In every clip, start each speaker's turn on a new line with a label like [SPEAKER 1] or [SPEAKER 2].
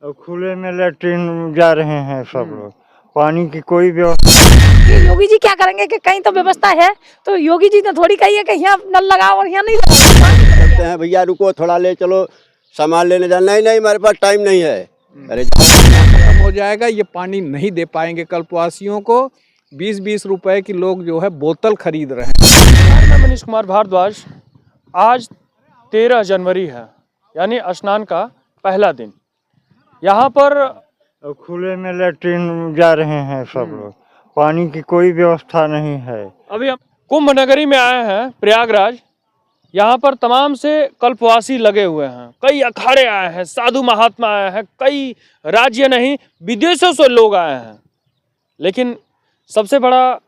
[SPEAKER 1] और खुले में लेट्रिन जा रहे हैं सब लोग, पानी की कोई व्यवस्था।
[SPEAKER 2] ये योगी जी क्या करेंगे कि कहीं तो व्यवस्था है, तो योगी जी ने थोड़ी कही है कि यहाँ नल लगाओ और यहाँ नहीं लगाओ।
[SPEAKER 3] कहते हैं भैया रुको थोड़ा ले चलो सामान लेने जाना, नहीं नहीं हमारे पास टाइम नहीं है। अरे
[SPEAKER 4] खत्म हो जाएगा, ये पानी नहीं दे पाएंगे कल्पवासियों को। 20-20 रुपए की लोग जो है बोतल खरीद रहे हैं।
[SPEAKER 5] मैं मनीष कुमार भारद्वाज। आज 13 जनवरी है, यानी स्नान का पहला दिन। यहाँ पर
[SPEAKER 1] और खुले में लेट्रिन जा रहे हैं सब लोग, पानी की कोई व्यवस्था नहीं है।
[SPEAKER 5] अभी हम कुंभ नगरी में आए हैं, प्रयागराज। यहाँ पर तमाम से कल्पवासी लगे हुए हैं, कई अखाड़े आए हैं, साधु महात्मा आए हैं, कई राज्य नहीं विदेशों से लोग आए हैं। लेकिन सबसे बड़ा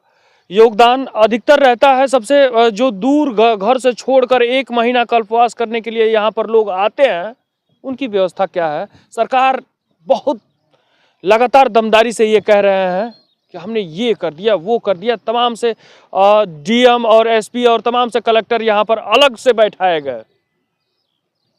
[SPEAKER 5] योगदान अधिकतर रहता है सबसे जो दूर घर से छोड़कर 1 महीना कल्पवास करने के लिए यहाँ पर लोग आते हैं, उनकी व्यवस्था क्या है। सरकार बहुत लगातार दमदारी से ये कह रहे हैं कि हमने ये कर दिया वो कर दिया। तमाम से डीएम और एसपी और तमाम से कलेक्टर यहाँ पर अलग से बैठाए गए,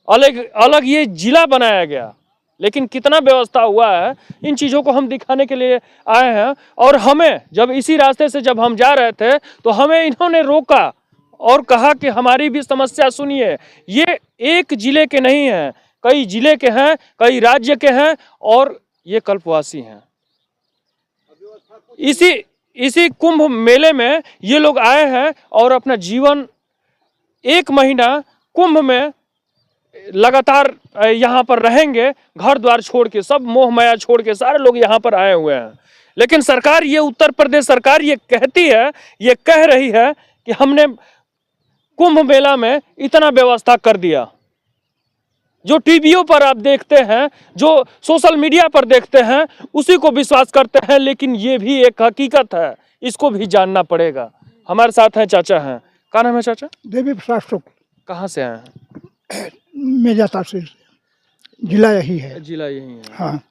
[SPEAKER 5] अलग अलग ये जिला बनाया गया। लेकिन कितना व्यवस्था हुआ है, इन चीज़ों को हम दिखाने के लिए आए हैं। और हमें जब इसी रास्ते से जब हम जा रहे थे तो हमें इन्होंने रोका और कहा कि हमारी भी समस्या सुनिए। ये एक जिले के नहीं हैं, कई जिले के हैं, कई राज्य के हैं और ये कल्पवासी हैं। इसी कुंभ मेले में ये लोग आए हैं और अपना जीवन 1 महीना कुंभ में लगातार यहाँ पर रहेंगे। घर द्वार छोड़ के, सब मोह माया छोड़ के सारे लोग यहाँ पर आए हुए हैं। लेकिन सरकार, ये उत्तर प्रदेश सरकार ये कहती है, ये कह रही है कि हमने कुंभ मेला में इतना व्यवस्था कर दिया। जो टीवियों पर आप देखते हैं, जो सोशल मीडिया पर देखते हैं, उसी को विश्वास करते हैं। लेकिन ये भी एक हकीकत है, इसको भी जानना पड़ेगा। हमारे साथ हैं चाचा हैं। क्या नाम है चाचा?
[SPEAKER 6] देवी प्रसाद शुक्ल।
[SPEAKER 5] कहाँ से आए हैं?
[SPEAKER 6] मेजाता से, जिला यही है।
[SPEAKER 5] जिला यही है।
[SPEAKER 6] हाँ।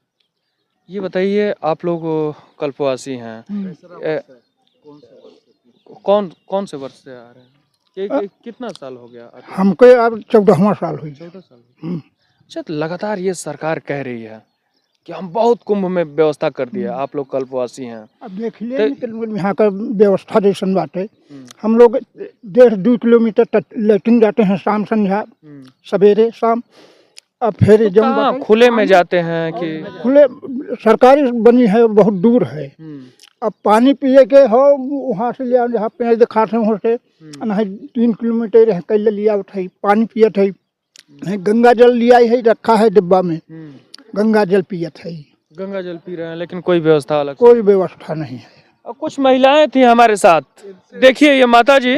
[SPEAKER 5] ये बताइए, आप लोग कल्पवासी हैं, कौन से वर्ष से आ रहे हैं? कितना साल हो गया?
[SPEAKER 6] हमको अब 14वां साल हुई।
[SPEAKER 5] 14 साल। अच्छा, तो लगातार ये सरकार कह रही है कि हम बहुत कुंभ में व्यवस्था कर दिया, आप लोग कल्पवासी हैं।
[SPEAKER 6] अब देख लिए यहाँ का व्यवस्था जैसन बात है। हम लोग 1.5-2 किलोमीटर तक लेटिन जाते हैं, शाम संध्या, सवेरे शाम। अब फिर
[SPEAKER 5] जब खुले में जाते हैं कि
[SPEAKER 6] खुले सरकारी बनी है, बहुत दूर है। अब पानी पिए के हो वहाँ से लिया, जहाँ पेड़ दिखाते हैं वहाँ से 3 किलोमीटर कैले लिया उठाई, पानी पियत है। गंगा जल लिया है, रखा है डिब्बा में, गंगा जल पियत है।
[SPEAKER 5] गंगा जल पी रहे हैं, लेकिन कोई व्यवस्था अलग
[SPEAKER 6] कोई व्यवस्था नहीं है।
[SPEAKER 5] और कुछ महिलाएं थी हमारे साथ। देखिए, ये माता जी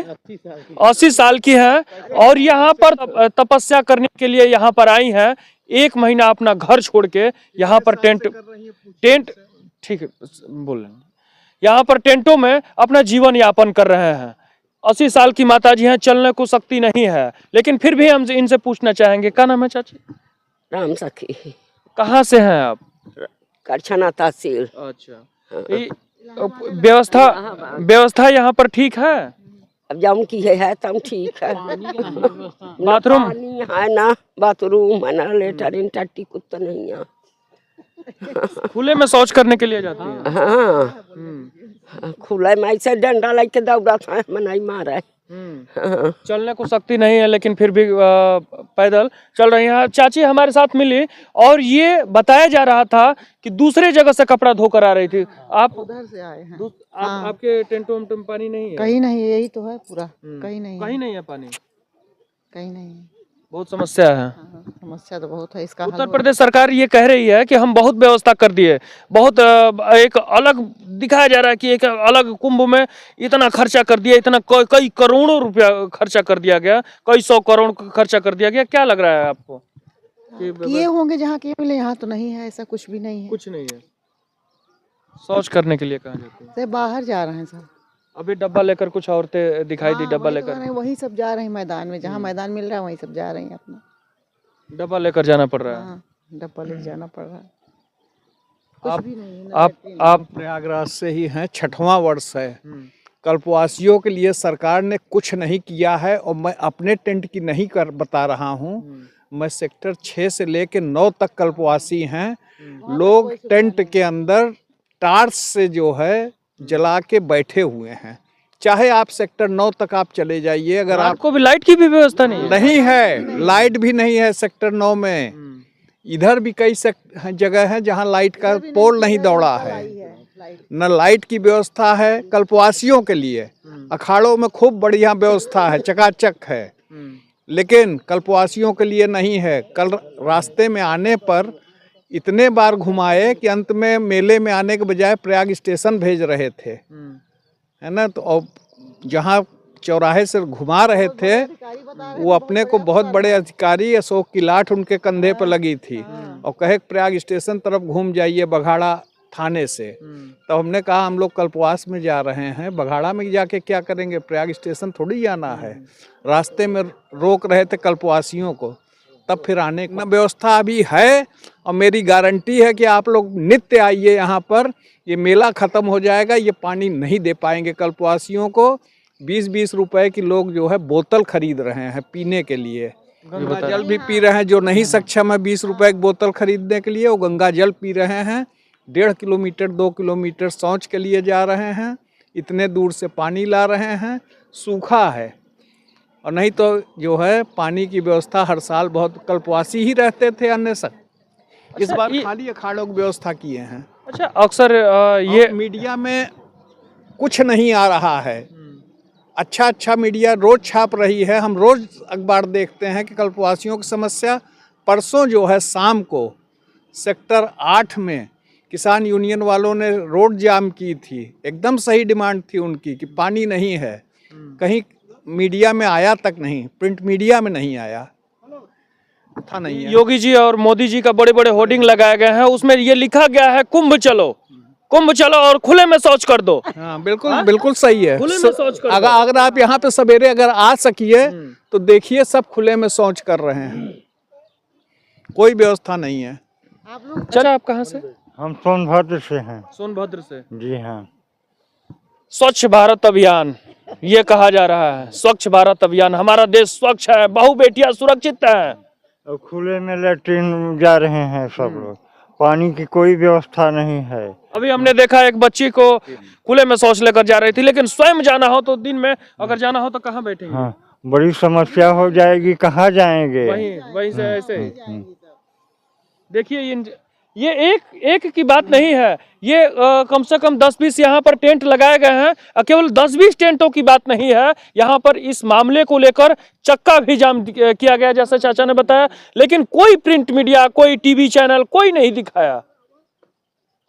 [SPEAKER 5] 80 साल की हैं और यहाँ पर तपस्या करने के लिए यहाँ पर आई हैं। 1 महीना अपना घर छोड़ के यहाँ पर टेंट ठीक है बोल रहे हैं, यहाँ पर टेंटों में अपना जीवन यापन कर रहे हैं। 80 साल की माता जी हैं, चलने को शक्ति नहीं है, लेकिन फिर भी हम इनसे पूछना चाहेंगे। क्या नाम है चाची?
[SPEAKER 7] राम सखी।
[SPEAKER 5] कहाँ से हैं आप?
[SPEAKER 7] करछना तहसील।
[SPEAKER 5] अच्छा, व्यवस्था यहाँ पर ठीक है?
[SPEAKER 7] अब जम की है तब ठीक है।
[SPEAKER 5] बाथरूम
[SPEAKER 7] है ना, बाथरूम है ना, लेटरिन टट्टी कुत्ता नहीं है।
[SPEAKER 5] खुले में शौच करने के लिए जाती है?
[SPEAKER 7] हाँ, खुले में ऐसे डंडा लेके दौड़ा था, मनाई मारा।
[SPEAKER 5] चलने को शक्ति नहीं है, लेकिन फिर भी पैदल चल रही हैं। चाची हमारे साथ मिली और ये बताया जा रहा था कि दूसरे जगह से कपड़ा धोकर आ रही थी। आप
[SPEAKER 8] उधर से आए हैं?
[SPEAKER 5] आपके टेंटों में पानी नहीं है?
[SPEAKER 8] कहीं नहीं, यही तो है पूरा। कहीं नहीं
[SPEAKER 5] है पानी,
[SPEAKER 8] कहीं नहीं।
[SPEAKER 5] बहुत समस्या है।
[SPEAKER 8] समस्या तो बहुत है। इसका
[SPEAKER 5] उत्तर प्रदेश सरकार ये कह रही है कि हम बहुत व्यवस्था कर दिए, बहुत एक अलग दिखाया जा रहा है कि एक अलग कुंभ में इतना खर्चा कर दिया, इतना कई करोड़ों रुपया खर्चा कर दिया गया, कई 100 करोड़ खर्चा कर दिया गया। क्या लग रहा है आपको?
[SPEAKER 8] किए होंगे जहाँ किए मिले, यहाँ तो नहीं है, ऐसा कुछ भी नहीं है।
[SPEAKER 5] कुछ नहीं है। शौच करने के लिए कहाँ जाते हैं?
[SPEAKER 8] बाहर जा रहे हैं सब।
[SPEAKER 5] अभी डब्बा लेकर कुछ औरतें दिखाई दी, डब्बा लेकर
[SPEAKER 8] वही सब जा रहे हैं मैदान में, जहाँ मैदान मिल रहा है वहीं सब जा रही हैं। अपना
[SPEAKER 5] डब्बा लेकर जाना पड़ रहा है।
[SPEAKER 8] डब्बा लेकर जाना पड़ रहा है।
[SPEAKER 4] आप प्रयागराज से ही हैं, 6वां वर्ष है। कल्पवासियों के लिए सरकार ने कुछ नहीं किया है। और मैं अपने टेंट की नहीं बता रहा हूँ, मैं सेक्टर 6 से लेकर 9 तक कल्पवासी हैं। लोग टेंट के अंदर टार्च से जो है जला के बैठे हुए हैं। चाहे आप सेक्टर 9 तक आप चले जाइए, अगर
[SPEAKER 5] रात को भी लाइट की भी व्यवस्था नहीं है?
[SPEAKER 4] नहीं है, लाइट भी नहीं है सेक्टर 9 में। इधर भी कई जगह है जहां लाइट का पोल नहीं दौड़ा है, न लाइट की व्यवस्था है। कल्पवासियों के लिए अखाड़ों में खूब बढ़िया व्यवस्था है, चकाचक है, लेकिन कल्पवासियों के लिए नहीं है। कल रास्ते में आने पर इतने बार घुमाए कि अंत में मेले में आने के बजाय प्रयाग स्टेशन भेज रहे थे, है ना। तो और जहाँ चौराहे से घुमा रहे थे वो अपने को बहुत बड़े अधिकारी, अशोक की लाठ उनके कंधे पर लगी थी और कहे प्रयाग स्टेशन तरफ घूम जाइए बघाड़ा थाने से। तो हमने कहा हम लोग कल्पवास में जा रहे हैं, बघाड़ा में जाके क्या करेंगे, प्रयाग स्टेशन थोड़ी जाना है। रास्ते में रोक रहे थे कल्पवासियों को, तब फिर आने की व्यवस्था अभी है। और मेरी गारंटी है कि आप लोग नित्य आइए यहाँ पर, ये मेला ख़त्म हो जाएगा, ये पानी नहीं दे पाएंगे कल्पवासियों को। 20-20 रुपए की लोग जो है बोतल खरीद रहे हैं पीने के लिए, गंगा जल भी पी रहे हैं। जो नहीं सक्षम है 20 रुपए की बोतल खरीदने के लिए, वो गंगा जल पी रहे हैं। 1.5 किलोमीटर 2 किलोमीटर शौच के लिए जा रहे हैं, इतने दूर से पानी ला रहे हैं। सूखा है, और नहीं तो जो है पानी की व्यवस्था हर साल बहुत कल्पवासी ही रहते थे अन्य सब। इस बार खाली अखाड़ों की व्यवस्था किए हैं।
[SPEAKER 5] अच्छा, अक्सर ये
[SPEAKER 4] मीडिया में कुछ नहीं आ रहा है, अच्छा मीडिया रोज छाप रही है। हम रोज अखबार देखते हैं कि कल्पवासियों की समस्या। परसों जो है शाम को सेक्टर 8 में किसान यूनियन वालों ने रोड जाम की थी। एकदम सही डिमांड थी उनकी कि पानी नहीं है। कहीं मीडिया में आया तक नहीं, प्रिंट मीडिया में नहीं आया था, नहीं है।
[SPEAKER 5] योगी जी और मोदी जी का बड़े बड़े होर्डिंग लगाए गए हैं, उसमें ये लिखा गया है कुंभ चलो और खुले में शौच कर दो।
[SPEAKER 4] हाँ, बिल्कुल सही है।
[SPEAKER 5] खुले में शौच कर दो।
[SPEAKER 4] अगर आप यहाँ पे सवेरे अगर आ सकिए तो देखिए सब खुले में शौच कर रहे हैं, कोई व्यवस्था नहीं है।
[SPEAKER 5] चलो, आप कहाँ से?
[SPEAKER 1] हम सोनभद्र से हैं।
[SPEAKER 5] सोनभद्र से?
[SPEAKER 1] जी हाँ।
[SPEAKER 5] स्वच्छ भारत अभियान ये कहा जा रहा है, स्वच्छ भारत अभियान, हमारा देश स्वच्छ है, बहु बेटियां सुरक्षित हैं।
[SPEAKER 1] और खुले में लैट्रीन जा रहे हैं सब लोग, पानी की कोई व्यवस्था नहीं है।
[SPEAKER 5] अभी हमने देखा एक बच्ची को खुले में शौच लेकर जा रही थी, लेकिन स्वयं जाना हो तो दिन में अगर जाना हो तो कहाँ बैठेंगे?
[SPEAKER 1] हाँ, बड़ी समस्या हो जाएगी, कहाँ जाएंगे?
[SPEAKER 5] वहीं से ऐसे देखिए, ये एक की बात नहीं है, ये कम से कम 10-20 यहाँ पर टेंट लगाए गए हैं। केवल 10-20 टेंटों की बात नहीं है, यहाँ पर इस मामले को लेकर चक्का भी जाम किया गया, जैसे चाचा ने बताया, लेकिन कोई प्रिंट मीडिया, कोई टीवी चैनल, कोई नहीं दिखाया।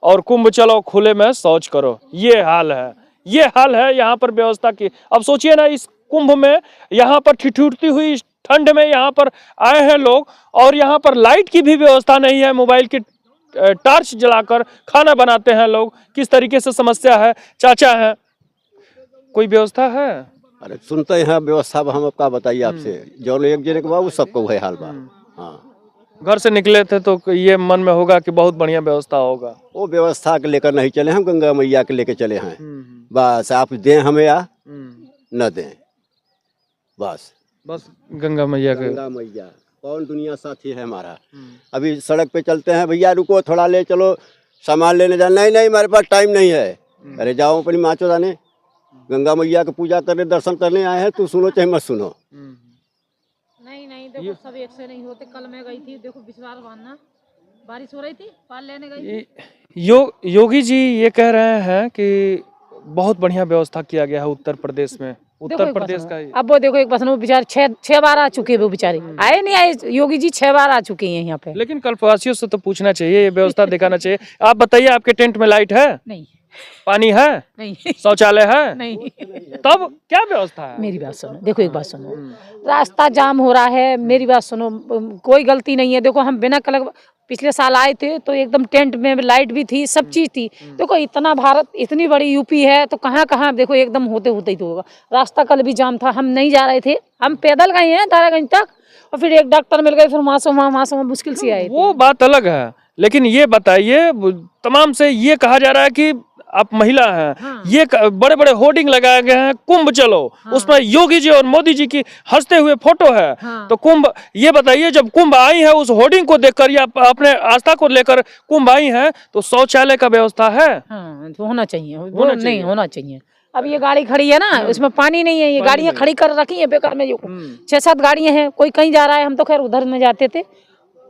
[SPEAKER 5] और कुंभ चलो खुले में शौच करो, ये हाल है यहाँ पर व्यवस्था की। अब सोचिए ना, इस कुंभ में यहाँ पर ठिठुरती हुई ठंड में यहाँ पर आए हैं लोग, और यहाँ पर लाइट की भी व्यवस्था नहीं है। मोबाइल की टार्च जलाकर खाना बनाते हैं लोग। किस तरीके से समस्या है, चाचा है, कोई व्यवस्था है?
[SPEAKER 3] अरे सुनते हैं व्यवस्था, हम आपका बताइए आपसे, जो एक जने के बाबू सबको वही हाल बा। हाँ,
[SPEAKER 5] घर से निकले थे तो ये मन में होगा कि बहुत बढ़िया व्यवस्था होगा।
[SPEAKER 3] वो व्यवस्था के लेकर नहीं चले, हम गंगा मैया के लेकर चले हैं। बस आप दें हमें या न दें, बस
[SPEAKER 5] गंगा मैया के।
[SPEAKER 3] गंगा मैया कौन दुनिया साथी है हमारा। अभी सड़क पे चलते हैं, भैया रुको थोड़ा ले चलो, सामान लेने जाना। नहीं हमारे पास टाइम नहीं है। अरे जाओ अपनी माँ चौदाने, गंगा मैया की पूजा करने दर्शन करने आए हैं, तू सुनो चाहे मत सुनो।
[SPEAKER 2] नहीं देखो, सब एक से नहीं होते। कल मैं गई थी, देखो विश्वास मानना, बारिश हो रही थी, पाल लेने गई थी।
[SPEAKER 5] योगी जी ये कह रहे हैं कि बहुत बढ़िया व्यवस्था किया गया है उत्तर प्रदेश में। उत्तर प्रदेश का
[SPEAKER 2] अब वो देखो, एक बसन वो बेचारे 6 बार आ चुके हैं, वो बेचारे आए नहीं आए, योगी जी 6 बार आ चुके हैं यहाँ पे।
[SPEAKER 5] लेकिन कल्पवासियों से तो पूछना चाहिए, ये व्यवस्था दिखाना चाहिए। आप बताइए, आपके टेंट में लाइट है?
[SPEAKER 2] नहीं।
[SPEAKER 5] पानी है?
[SPEAKER 2] नहीं।
[SPEAKER 5] शौचालय है?
[SPEAKER 2] नहीं।
[SPEAKER 5] तब क्या व्यवस्था है?
[SPEAKER 2] मेरी बात सुनो, देखो एक बात सुनो, रास्ता जाम हो रहा है, मेरी बात सुनो, कोई गलती नहीं है। देखो हम बिना कलर, पिछले साल आए थे तो एकदम टेंट में लाइट भी थी, सब चीज थी। देखो इतना भारत, इतनी बड़ी यूपी है, तो कहाँ कहाँ देखो एकदम होते ही तो होगा। रास्ता कल भी जाम था, हम नहीं जा रहे थे, हम पैदल गए हैं तारागंज तक, और फिर एक डॉक्टर मिल गए, फिर वहाँ से मुश्किल से आए।
[SPEAKER 5] वो बात अलग है, लेकिन ये बताइए, तमाम से ये कहा जा रहा है कि आप महिला हैं,
[SPEAKER 2] हाँ।
[SPEAKER 5] ये बड़े बड़े होर्डिंग लगाए गए हैं कुंभ चलो, उसमें योगी जी और मोदी जी की हंसते हुए फोटो है।
[SPEAKER 2] हाँ।
[SPEAKER 5] तो कुंभ, ये बताइए जब कुंभ आई है उस होर्डिंग को देखकर या अपने आस्था को लेकर कुंभ आई है, तो शौचालय का व्यवस्था है?
[SPEAKER 2] हाँ, तो होना चाहिए, वो
[SPEAKER 5] होना
[SPEAKER 2] नहीं
[SPEAKER 5] चाहिए।
[SPEAKER 2] होना चाहिए। अब ये गाड़ी खड़ी है ना, उसमें पानी नहीं है, ये गाड़ियां खड़ी कर रखी हैं बेकार में, जो 6-7 गाड़ियां हैं, कोई कहीं जा रहा है, हम तो खैर उधर में जाते थे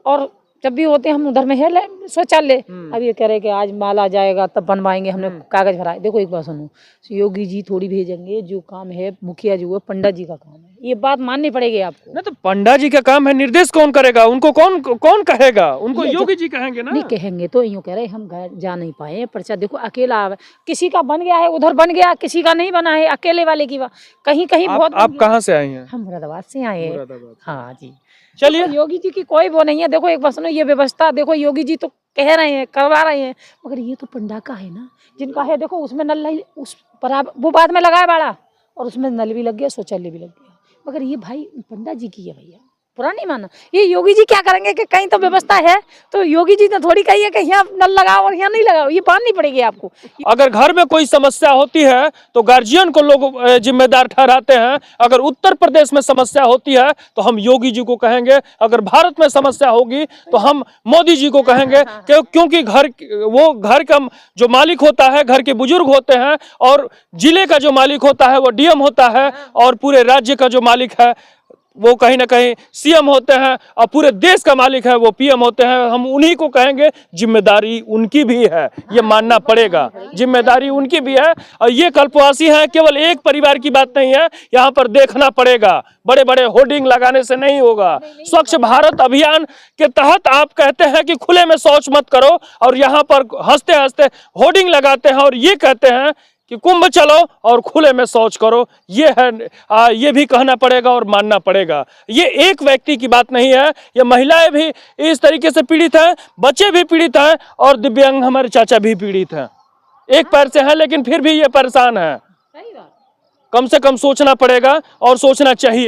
[SPEAKER 2] और जब भी होते हम उधर में है शौचालय। अब ये कह रहे कि आज माल आ जाएगा तब बनवाएंगे, हमने कागज भराए। देखो एक बात सुनो, योगी जी थोड़ी भेजेंगे, जो काम है मुखिया जी है, पंडित जी का काम है, ये बात माननी पड़ेगी आपको।
[SPEAKER 5] नहीं तो पंडा जी का काम है, निर्देश कौन करेगा? उनको कौन कहेगा? उनको योगी जी कहेंगे ना।
[SPEAKER 2] नहीं कहेंगे तो यूँ कह रहे हम घर जा नहीं पाए, पर्चा देखो अकेला, किसी का बन गया है उधर बन गया, किसी का नहीं बना है, अकेले वाले की कहीं कहीं बहुत।
[SPEAKER 5] आप कहाँ से आई हैं?
[SPEAKER 2] हम मुरादाबाद से आए हैं। हाँ जी।
[SPEAKER 5] चलिए,
[SPEAKER 2] योगी जी की कोई वो नहीं है। देखो एक बात सुनो, ये व्यवस्था देखो, योगी जी तो कह रहे हैं, करवा रहे हैं, मगर ये तो पंडा का है ना, जिनका है। देखो उसमें नल नहीं, उस पर वो बाद में लगाया बाड़ा, और उसमें नल भी लग गया, शौचालय भी लग गया, मगर ये भाई पंडा जी की है भैया, पुरानी माना। ये योगी जी क्या करेंगे कि कहीं तो व्यवस्था है, तो योगी जी ने थोड़ी कही है कि यहाँ नल लगाओ और यहाँ नहीं लगाओ, ये माननी पड़ेगी आपको।
[SPEAKER 5] अगर घर में कोई समस्या होती है तो गार्जियन को लोग जिम्मेदार ठहराते हैं। अगर उत्तर प्रदेश में समस्या होती है तो हम योगी जी को कहेंगे, अगर भारत में समस्या होगी तो हम मोदी जी को कहेंगे, क्योंकि घर का जो मालिक होता है, घर के बुजुर्ग होते हैं, और जिले का जो मालिक होता है वो डीएम होता है, और पूरे राज्य का जो मालिक है वो कहीं ना कहीं सीएम होते हैं, और पूरे देश का मालिक है वो पीएम होते हैं। हम उन्हीं को कहेंगे, जिम्मेदारी उनकी भी है, ये मानना पड़ेगा, जिम्मेदारी उनकी भी है। और ये कल्पवासी हैं, केवल एक परिवार की बात नहीं है, यहाँ पर देखना पड़ेगा। बड़े बड़े होर्डिंग लगाने से नहीं होगा। स्वच्छ भारत अभियान के तहत आप कहते हैं कि खुले में शौच मत करो, और यहाँ पर हंसते हंसते होर्डिंग लगाते हैं और ये कहते हैं कि कुंभ चलो और खुले में शौच करो। ये है, ये भी कहना पड़ेगा और मानना पड़ेगा। ये एक व्यक्ति की बात नहीं है, ये महिलाएं भी इस तरीके से पीड़ित हैं, बच्चे भी पीड़ित हैं, और दिव्यांग हमारे चाचा भी पीड़ित हैं। एक पैर से हैं लेकिन फिर भी ये परेशान है। कम से कम सोचना पड़ेगा और सोचना चाहिए।